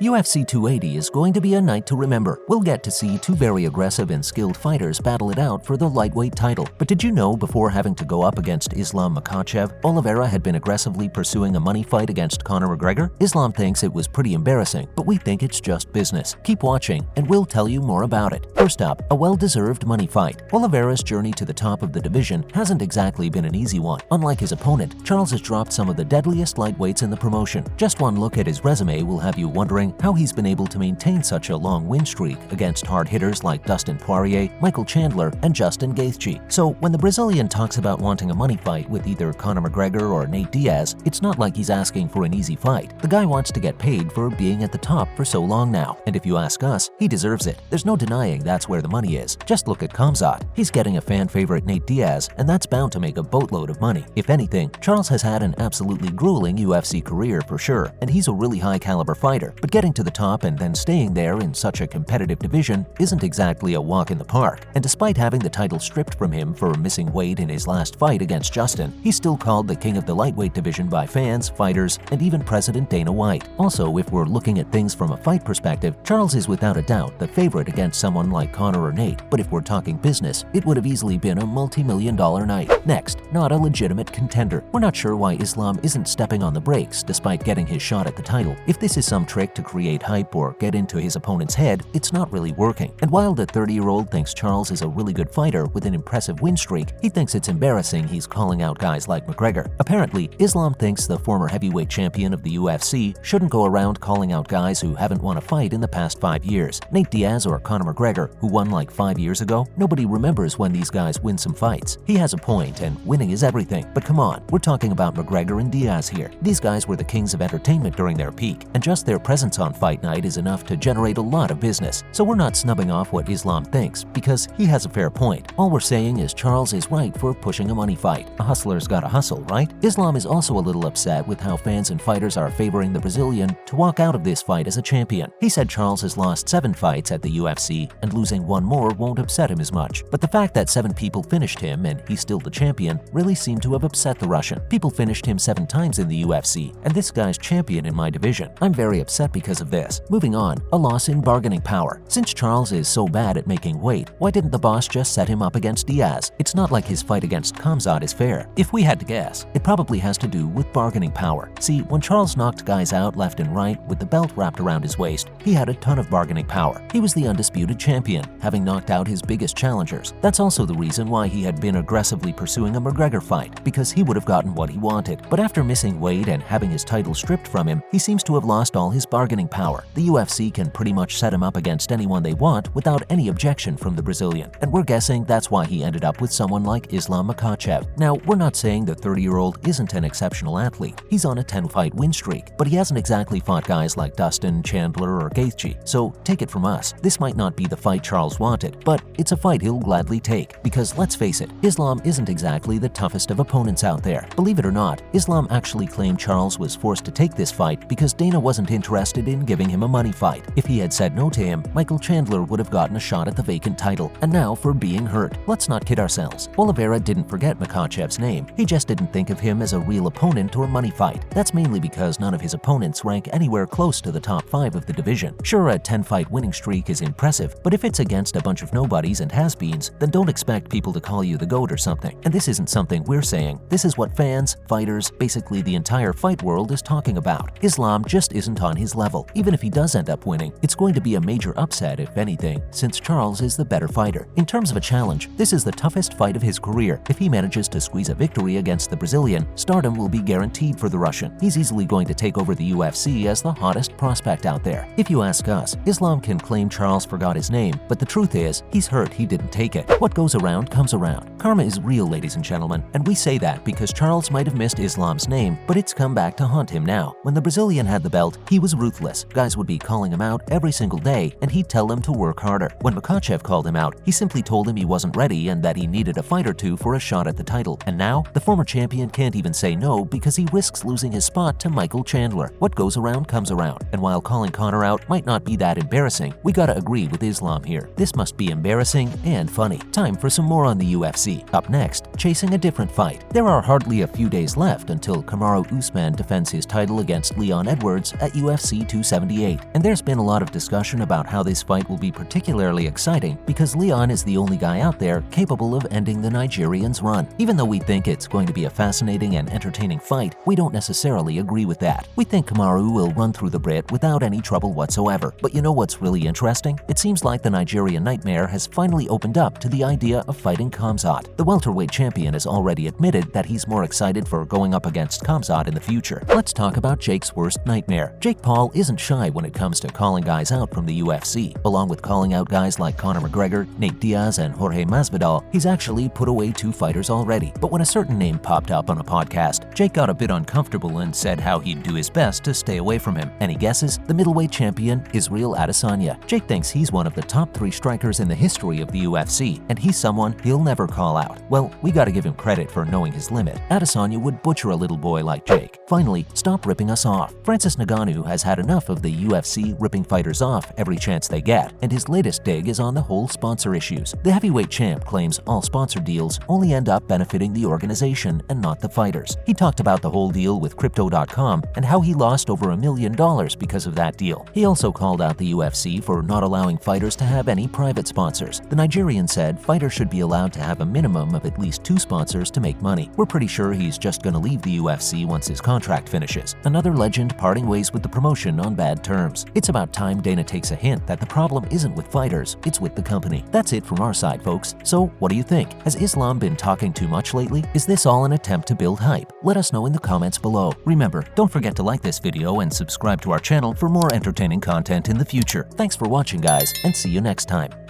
UFC 280 is going to be a night to remember. We'll get to see two very aggressive and skilled fighters battle it out for the lightweight title. But did you know before having to go up against Islam Makhachev, Oliveira had been aggressively pursuing a money fight against Conor McGregor? Islam thinks it was pretty embarrassing, but we think it's just business. Keep watching and we'll tell you more about it. First up, a well-deserved money fight. Oliveira's journey to the top of the division hasn't exactly been an easy one. Unlike his opponent, Charles has dropped some of the deadliest lightweights in the promotion. Just one look at his resume will have you wondering how he's been able to maintain such a long win streak against hard hitters like Dustin Poirier, Michael Chandler, and Justin Gaethje. So when the Brazilian talks about wanting a money fight with either Conor McGregor or Nate Diaz, it's not like he's asking for an easy fight. The guy wants to get paid for being at the top for so long now, and if you ask us, he deserves it. There's no denying that's where the money is. Just look at Khamzat. He's getting a fan favorite Nate Diaz, and that's bound to make a boatload of money. If anything, Charles has had an absolutely grueling UFC career for sure, and he's a really high caliber fighter, but getting to the top and then staying there in such a competitive division isn't exactly a walk in the park. And despite having the title stripped from him for missing weight in his last fight against Justin, he's still called the king of the lightweight division by fans, fighters, and even President Dana White. Also, if we're looking at things from a fight perspective, Charles is without a doubt the favorite against someone like Conor or Nate, but if we're talking business, it would have easily been a multi-million-dollar night. Next, not a legitimate contender. We're not sure why Islam isn't stepping on the brakes despite getting his shot at the title. If this is some trick to create hype or get into his opponent's head, it's not really working. And while the 30-year-old thinks Charles is a really good fighter with an impressive win streak, he thinks it's embarrassing he's calling out guys like McGregor. Apparently, Islam thinks the former heavyweight champion of the UFC shouldn't go around calling out guys who haven't won a fight in the past 5 years. Nate Diaz or Conor McGregor, who won like 5 years ago, nobody remembers when these guys win some fights. He has a point, and winning is everything. But come on, we're talking about McGregor and Diaz here. These guys were the kings of entertainment during their peak, and just their presence on fight night is enough to generate a lot of business. So we're not snubbing off what Islam thinks, because he has a fair point. All we're saying is Charles is right for pushing a money fight. A hustler's gotta hustle, right? Islam is also a little upset with how fans and fighters are favoring the Brazilian to walk out of this fight as a champion. He said Charles has lost 7 fights at the UFC, and losing one more won't upset him as much. But the fact that 7 people finished him and he's still the champion really seemed to have upset the Russian. People finished him 7 times in the UFC, and this guy's champion in my division. I'm very upset because of this. Moving on, a loss in bargaining power. Since Charles is so bad at making weight, why didn't the boss just set him up against Diaz? It's not like his fight against Khamzat is fair. If we had to guess, it probably has to do with bargaining power. See, when Charles knocked guys out left and right with the belt wrapped around his waist, he had a ton of bargaining power. He was the undisputed champion, having knocked out his biggest challengers. That's also the reason why he had been aggressively pursuing a McGregor fight, because he would have gotten what he wanted. But after missing weight and having his title stripped from him, he seems to have lost all his bargaining power. The UFC can pretty much set him up against anyone they want without any objection from the Brazilian, and we're guessing that's why he ended up with someone like Islam Makhachev. Now, we're not saying the 30-year-old isn't an exceptional athlete. He's on a 10-fight win streak, but he hasn't exactly fought guys like Dustin, Chandler, or Gaethje. So take it from us, this might not be the fight Charles wanted, but it's a fight he'll gladly take, because let's face it, Islam isn't exactly the toughest of opponents out there. Believe it or not, Islam actually claimed Charles was forced to take this fight because Dana wasn't interested in giving him a money fight. If he had said no to him, Michael Chandler would have gotten a shot at the vacant title. And now for being hurt. Let's not kid ourselves. Oliveira didn't forget Makhachev's name. He just didn't think of him as a real opponent or money fight. That's mainly because none of his opponents rank anywhere close to the top 5 of the division. Sure, a 10-fight winning streak is impressive, but if it's against a bunch of nobodies and has-beens, then don't expect people to call you the GOAT or something. And this isn't something we're saying. This is what fans, fighters, basically the entire fight world is talking about. Islam just isn't on his level. Even if he does end up winning, it's going to be a major upset if anything, since Charles is the better fighter. In terms of a challenge, this is the toughest fight of his career. If he manages to squeeze a victory against the Brazilian, stardom will be guaranteed for the Russian. He's easily going to take over the UFC as the hottest prospect out there. If you ask us, Islam can claim Charles forgot his name, but the truth is, he's hurt he didn't take it. What goes around comes around. Karma is real, ladies and gentlemen, and we say that because Charles might have missed Islam's name, but it's come back to haunt him now. When the Brazilian had the belt, he was ruthless. Guys would be calling him out every single day, and he'd tell them to work harder. When Makhachev called him out, he simply told him he wasn't ready and that he needed a fight or two for a shot at the title. And now, the former champion can't even say no because he risks losing his spot to Michael Chandler. What goes around comes around, and while calling Conor out might not be that embarrassing, we gotta agree with Islam here. This must be embarrassing and funny. Time for some more on the UFC. UFC. Up next, chasing a different fight. There are hardly a few days left until Kamaru Usman defends his title against Leon Edwards at UFC 278, and there's been a lot of discussion about how this fight will be particularly exciting because Leon is the only guy out there capable of ending the Nigerian's run. Even though we think it's going to be a fascinating and entertaining fight, we don't necessarily agree with that. We think Kamaru will run through the Brit without any trouble whatsoever. But you know what's really interesting? It seems like the Nigerian nightmare has finally opened up to the idea of fighting Khamzat. The welterweight champion has already admitted that he's more excited for going up against Khamzat in the future. Let's talk about Jake's worst nightmare. Jake Paul isn't shy when it comes to calling guys out from the UFC. Along with calling out guys like Conor McGregor, Nate Diaz, and Jorge Masvidal, he's actually put away 2 fighters already. But when a certain name popped up on a podcast, Jake got a bit uncomfortable and said how he'd do his best to stay away from him. Any guesses? The middleweight champion, Israel Adesanya. Jake thinks he's one of the top 3 strikers in the history of the UFC, and he's someone he'll never call out. Well, we gotta give him credit for knowing his limit. Adesanya would butcher a little boy like Jake. Finally, stop ripping us off. Francis Ngannou has had enough of the UFC ripping fighters off every chance they get, and his latest dig is on the whole sponsor issues. The heavyweight champ claims all sponsor deals only end up benefiting the organization and not the fighters. He talked about the whole deal with Crypto.com and how he lost over $1 million because of that deal. He also called out the UFC for not allowing fighters to have any private sponsors. The Nigerian said fighters should be allowed to have a minimum of at least 2 sponsors to make money. We're pretty sure he's just gonna leave the UFC once his contract finishes. Another legend parting ways with the promotion on bad terms. It's about time Dana takes a hint that the problem isn't with fighters, it's with the company. That's it from our side, folks. So, what do you think? Has Islam been talking too much lately? Is this all an attempt to build hype? Let us know in the comments below. Remember, don't forget to like this video and subscribe to our channel for more entertaining content in the future. Thanks for watching, guys, and see you next time.